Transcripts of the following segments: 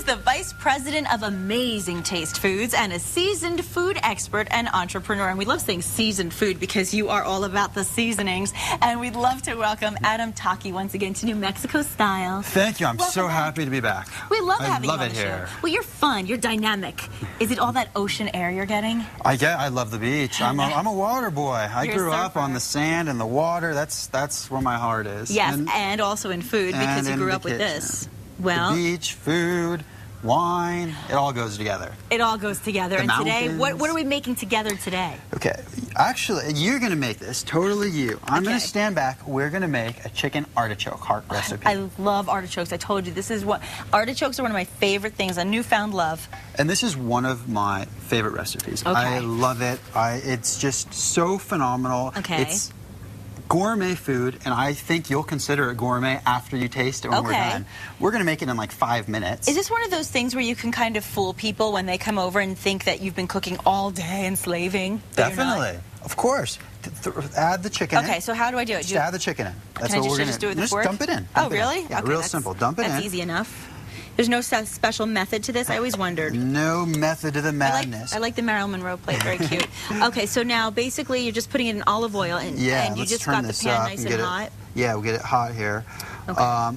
the Vice President of Amazing Taste Foods and a seasoned food expert and entrepreneur. And we love saying seasoned food because you are all about the seasonings. And we'd love to welcome Adam Taki once again to New Mexico Style. Thank you. I'm Welcome so back. happy to be back. We love having you on the here. show. Well, you're fun. You're dynamic. Is it all that ocean air you're getting? I love the beach. I'm a water boy. I You're a grew up surfer. on the sand and the water. That's where my heart is. Yes, and also in food because you grew up with this. Well, the beach, food, wine, it all goes together. It all goes together. The And today, mountains. what are we making together today? Okay, actually, you're going to make this, totally you. I'm going Okay. to stand back. We're going to make a chicken artichoke heart recipe. I love artichokes. I told you, this is what artichokes are one of my favorite things, a newfound love. And this is one of my favorite recipes. Okay. I love it. It's just so phenomenal. Okay. It's gourmet food, and I think you'll consider it gourmet after you taste it when we're Okay. done. We're going to make it in like 5 minutes. Is this one of those things where you can kind of fool people when they come over and think that you've been cooking all day and slaving? but you're not? Definitely. Of course. Add the chicken in. Okay, so how do I do it? Just add the chicken in. That's Can I what we're should I going just do it with a Just fork? dump it in. Oh, Dump it in. really? Yeah, Okay, real that's- simple. Dump it in. That's easy enough. There's no special method to this? I always wondered. No method to the madness. I like the Marilyn Monroe plate. Very cute. Okay, so now basically you're just putting it in olive oil, and you let's just turn got the this pan up nice and and get hot. it. Yeah, we'll get it hot here. Okay.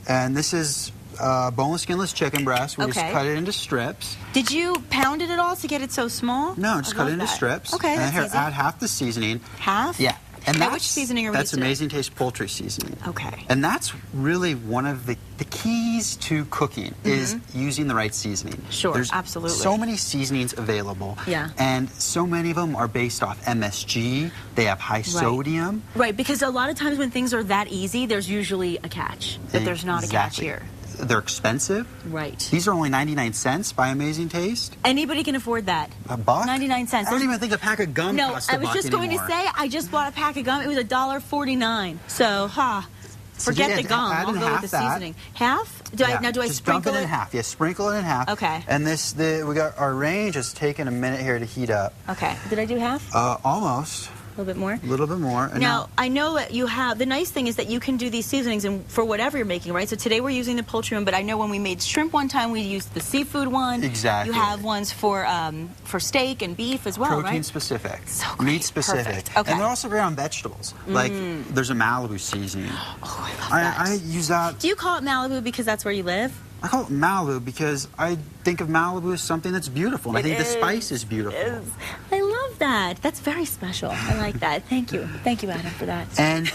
And this is boneless, skinless chicken breast. We just Okay. cut it into strips. Did you pound it at all to get it so small? No, just I cut love it into that. strips. Okay, and that's here, easy. add half the seasoning. Half? Yeah. And Now, which seasoning are we That's using? Amazing Taste poultry seasoning. Okay. And that's really one of the keys to cooking is using the right seasoning. Sure, There's absolutely. so many seasonings available. Yeah. And so many of them are based off MSG. They have high sodium. Right, because a lot of times when things are that easy, there's usually a catch. But there's not a catch Exactly. here. They're expensive. Right. These are only 99 cents by Amazing Taste. Anybody can afford that. A buck? 99 cents. I don't even think a pack of gum No, costs a I was buck just going to anymore. say, I just bought a pack of gum. It was $1.49. So, So forget yeah, the gum. add I'll in go with half the that. seasoning. Half? Do Yeah, I just sprinkle dump it in half. Yeah, sprinkle it in half. Okay. And we got our range is taking a minute here to heat up. Okay. Did I do half? Almost. A little bit more? A little bit more. And Now, I know that you have, the nice thing is that you can do these seasonings for whatever you're making, right? So today we're using the poultry one, but I know when we made shrimp one time, we used the seafood one. Exactly. You have ones for steak and beef as well, protein right? specific, So great. meat specific, Perfect. Okay. and they're also great on vegetables. Like there's a Malibu seasoning. Oh, I love that. I use that. Do you call it Malibu because that's where you live? I call it Malibu because I think of Malibu as something that's beautiful, and I think the spice is beautiful. I love that. That's very special. I like that. Thank you. Thank you, Adam, for that. And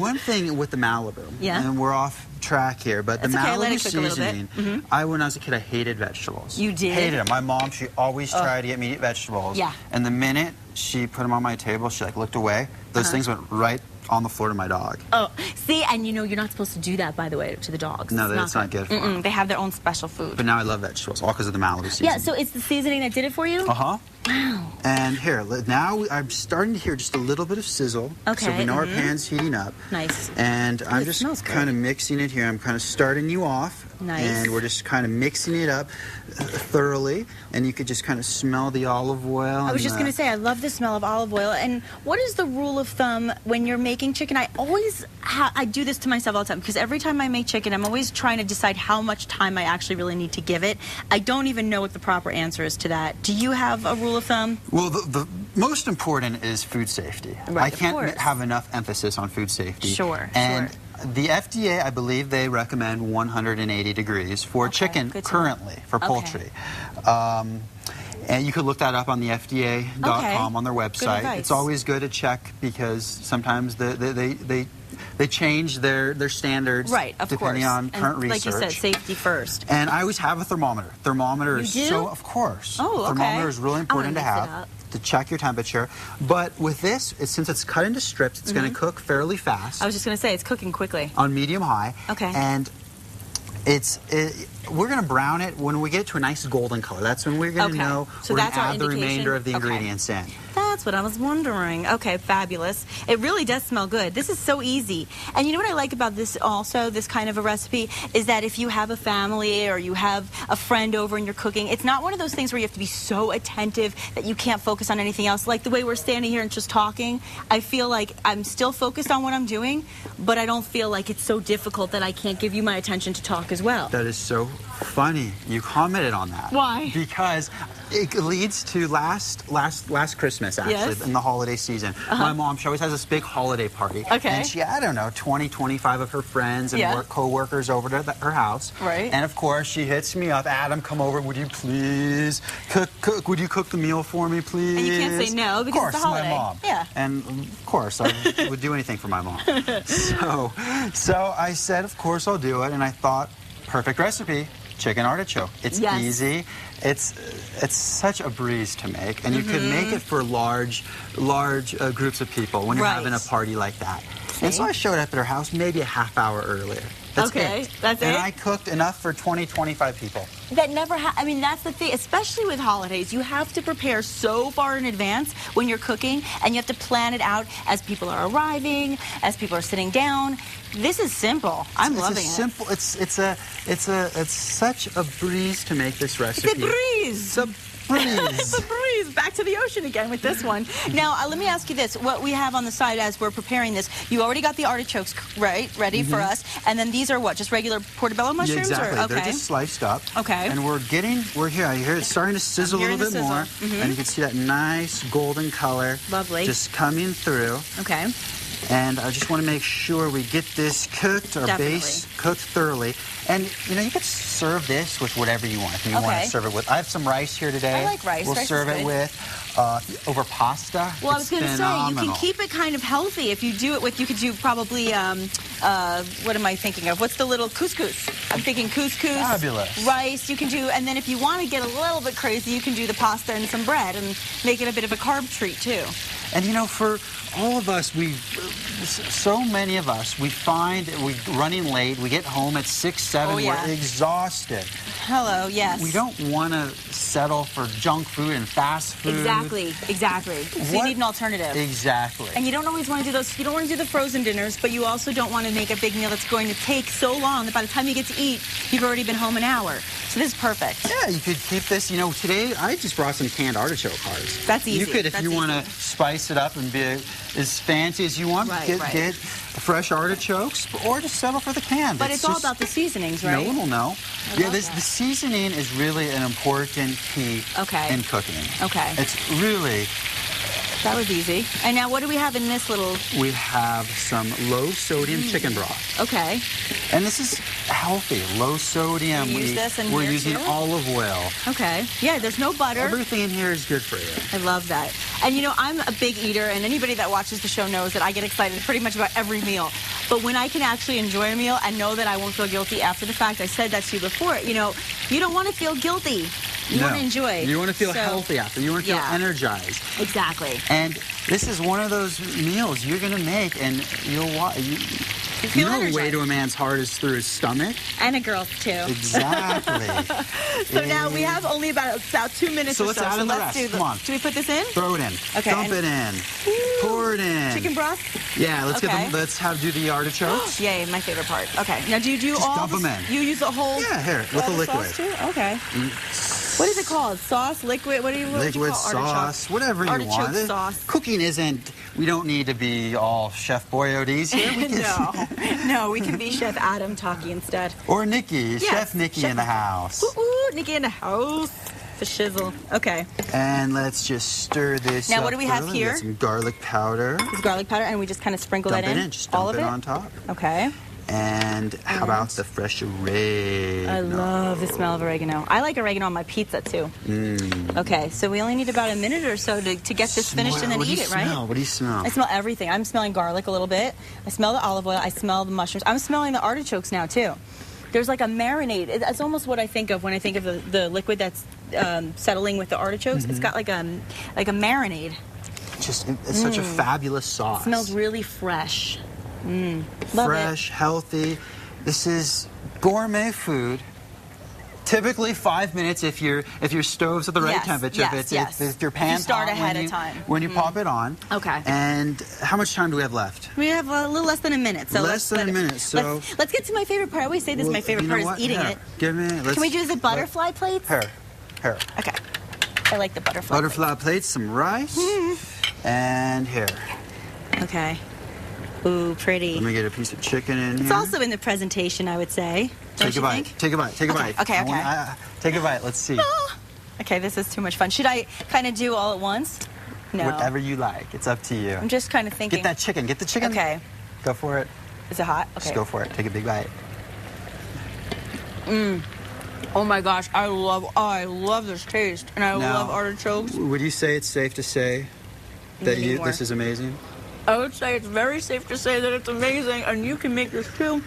one thing with the Malibu, Yeah. and we're off track here, but That's the okay, let Malibu it cook a little bit. seasoning, when I was a kid, I hated vegetables. You did? Hated them. My mom, she always tried to get me to eat vegetables. Yeah. And the minute she put them on my table, she like looked away. Those things went right on the floor to my dog. Oh, see, and you know you're not supposed to do that, by the way, to the dogs. No, that's not good for them. They have their own special food. But now I love vegetables, all because of the Malibu seasoning. Yeah, so it's the seasoning that did it for you? Uh-huh. Wow. And here, now I'm starting to hear just a little bit of sizzle. Okay, So we know our pan's heating up. Nice. And I'm it just smells great. kind of mixing it here. I'm kind of starting you off. Nice. And we're just kind of mixing it up thoroughly. And you could just kind of smell the olive oil. I was just going to say, I love the smell of olive oil. And what is the rule of thumb when you're making chicken? I always, I do this to myself all the time, because every time I make chicken, I'm always trying to decide how much time I actually really need to give it. I don't even know what the proper answer is to that. Do you have a rule of thumb? Well, the most important is food safety. Right, I can't of course. have enough emphasis on food safety. Sure, And sure. the FDA, I believe they recommend 180 degrees for chicken good to know. currently, for Okay. poultry. And you could look that up on the FDA.com on their website. advice. It's always good to check because sometimes they change their standards Right, of depending course. on current and research. like you said, safety first. And I always have a thermometer. Thermometer is do? so, of course. Oh, okay. Thermometer is really important to mix it have up. to check your temperature. But with this, since it's cut into strips, it's going to cook fairly fast I was just going to say, it's cooking quickly. on medium high. Okay. And we're going to brown it when we get to a nice golden color. That's when we're going to Okay. know So we're going that's to our add the indication? remainder of the Okay. ingredients in. That's That's what I was wondering. Okay, fabulous. It really does smell good. This is so easy. And you know what I like about this also, this kind of a recipe, is that if you have a family or you have a friend over and you're cooking, it's not one of those things where you have to be so attentive that you can't focus on anything else. Like the way we're standing here and just talking, I feel like I'm still focused on what I'm doing, but I don't feel like it's so difficult that I can't give you my attention to talk as well. That is so funny. You commented on that. Why? Because it leads to last Christmas, actually, Yes. in the holiday season. My mom, she always has this big holiday party. Okay. And she had, I don't know, 20, 25 of her friends and co-workers over to her house. Right. And, of course, she hits me up. Adam, come over. Would you please cook? Would you cook the meal for me, please? And you can't say no because it's a holiday. Of course, my mom. Yeah. And, of course, I would do anything for my mom. So I said, of course, I'll do it. And I thought, perfect recipe. Chicken artichoke. It's easy. It's such a breeze to make, and you could make it for large groups of people when you're having a party like that. And so I showed up at her house maybe a half hour earlier. That's it. That's it. And I cooked enough for 20, 25 people. That never I mean, that's the thing, especially with holidays. You have to prepare so far in advance when you're cooking, and you have to plan it out as people are arriving, as people are sitting down. This is simple. I'm loving it. Simple. It's such a breeze to make this recipe. It's a breeze. It's a breeze. It's a breeze. Back to the ocean again with this one. Now, let me ask you this. What we have on the side as we're preparing this, you already got the artichokes, ready for us. And then these are what? Just regular portobello mushrooms? Yeah, exactly. Or, okay. They're just sliced up. Okay. And we're here. I hear it's starting to sizzle a little bit more. And you can see that nice golden color. Lovely. Just coming through. Okay. And I just want to make sure we get this cooked, our base cooked thoroughly. And, you know, you could serve this with whatever you want. If you want to serve it with, I have some rice here today. I like rice. We'll serve it with over pasta. Well, I was going to say, you can keep it kind of healthy if you do it with, you could do probably, what am I thinking of? What's the little couscous? I'm thinking couscous. Fabulous. Rice, you can do, and then if you want to get a little bit crazy, you can do the pasta and some bread and make it a bit of a carb treat, too. And, you know, for all of us, so many of us, we find that we're running late. We get home at 6, 7. We're exhausted. Hello, yes. We don't want to settle for junk food and fast food. Exactly. So you need an alternative. Exactly. And you don't always want to do those. You don't want to do the frozen dinners, but you also don't want to make a big meal that's going to take so long that by the time you get to eat, you've already been home an hour. So this is perfect. Yeah, you could keep this. You know, today I just brought some canned artichoke hearts. That's easy. You could, if you want to spice it up and be as fancy as you want, get fresh artichokes, or just settle for the canned. But it's all about the seasonings, right? No one will know. Yeah, the seasoning is really an important key in cooking. Okay. It's really... That was easy. And now what do we have in this little... We have some low-sodium chicken broth. Okay. And this is healthy, low sodium. We're using olive oil. Okay. Yeah, there's no butter. Everything in here is good for you. I love that. And you know, I'm a big eater, and anybody that watches the show knows that I get excited pretty much about every meal. But when I can actually enjoy a meal and know that I won't feel guilty after the fact, I said that to you before, you know, you don't want to feel guilty. You want to enjoy. You want to feel healthy after. You want to feel energized. Exactly. And this is one of those meals you're going to make, and you'll you know the way to a man's heart is through his stomach. And a girl's, too. Exactly. So now we have only about 2 minutes or so. So let's add in the rest. Come on. Should we put this in? Throw it in. Okay. Dump it in. Pour it in. Chicken broth? Yeah, let's do the artichokes. Yay, my favorite part. Okay. Now do you do Just all dump them in. You use the whole... Yeah, here, with the liquid. Sauce too? Okay. What is it called? Sauce, liquid, what do you call liquid sauce, whatever you want. Artichoke sauce. Cooking isn't, we don't need to be all Chef Boyardee's here. We can No, we can be Chef Adam Taki instead. Or Nikki, Chef Nikki in the house. Ooh, Nikki in the house. The shizzle. Okay. And let's just stir this Now, up what do we have here? Get some garlic powder. It's garlic powder, and we just kind of sprinkle that in? Just dump it on top. Okay. And how about the fresh oregano? I love the smell of oregano. I like oregano on my pizza, too. Okay, so we only need about a minute or so to get this finished and then eat it, right? What do you smell? I smell everything. I'm smelling garlic a little bit. I smell the olive oil. I smell the mushrooms. I'm smelling the artichokes now, too. There's like a marinade. That's almost what I think of when I think of the liquid that's settling with the artichokes. It's got like a marinade. It's such a fabulous sauce. It smells really fresh. Fresh, healthy. This is gourmet food Typically 5 minutes if your stove's at the right temperature. If your pan's start hot ahead of time. When you pop it on. Okay. And how much time do we have left? We have a little less than a minute. So less than a minute. So let's get to my favorite part. I always say this is my favorite part is eating it. Give me. Can we do the butterfly plates? Here. Okay. I like the butterfly. Butterfly plates, some rice, and here. Okay. Ooh, pretty. Let me get a piece of chicken in here. It's also in the presentation, I would say. Take a bite. Take a bite. Take a bite. Okay. Take a bite. Let's see. Okay, this is too much fun. Should I kind of do all at once? No. Whatever you like. It's up to you. I'm just kind of thinking. Get that chicken. Get the chicken. Okay. Go for it. Is it hot? Okay. Just go for it. Take a big bite. Oh my gosh, I love this taste, and I love artichokes. Would you say it's safe to say that this is amazing? I would say it's very safe to say that it's amazing, and you can make this too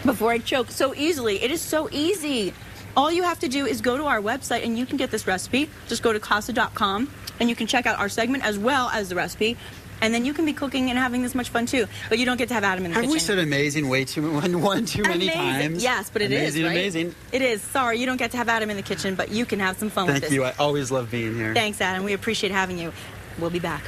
before I choke so easily. It is so easy. All you have to do is go to our website, and you can get this recipe. Just go to casa.com, and you can check out our segment as well as the recipe. And then you can be cooking and having this much fun too. But you don't get to have Adam in the kitchen. Have we said amazing way too many times? Yes, but it is, right? Amazing. It is. Sorry, you don't get to have Adam in the kitchen, but you can have some fun with this. Thank you. I always love being here. Thanks, Adam. We appreciate having you. We'll be back.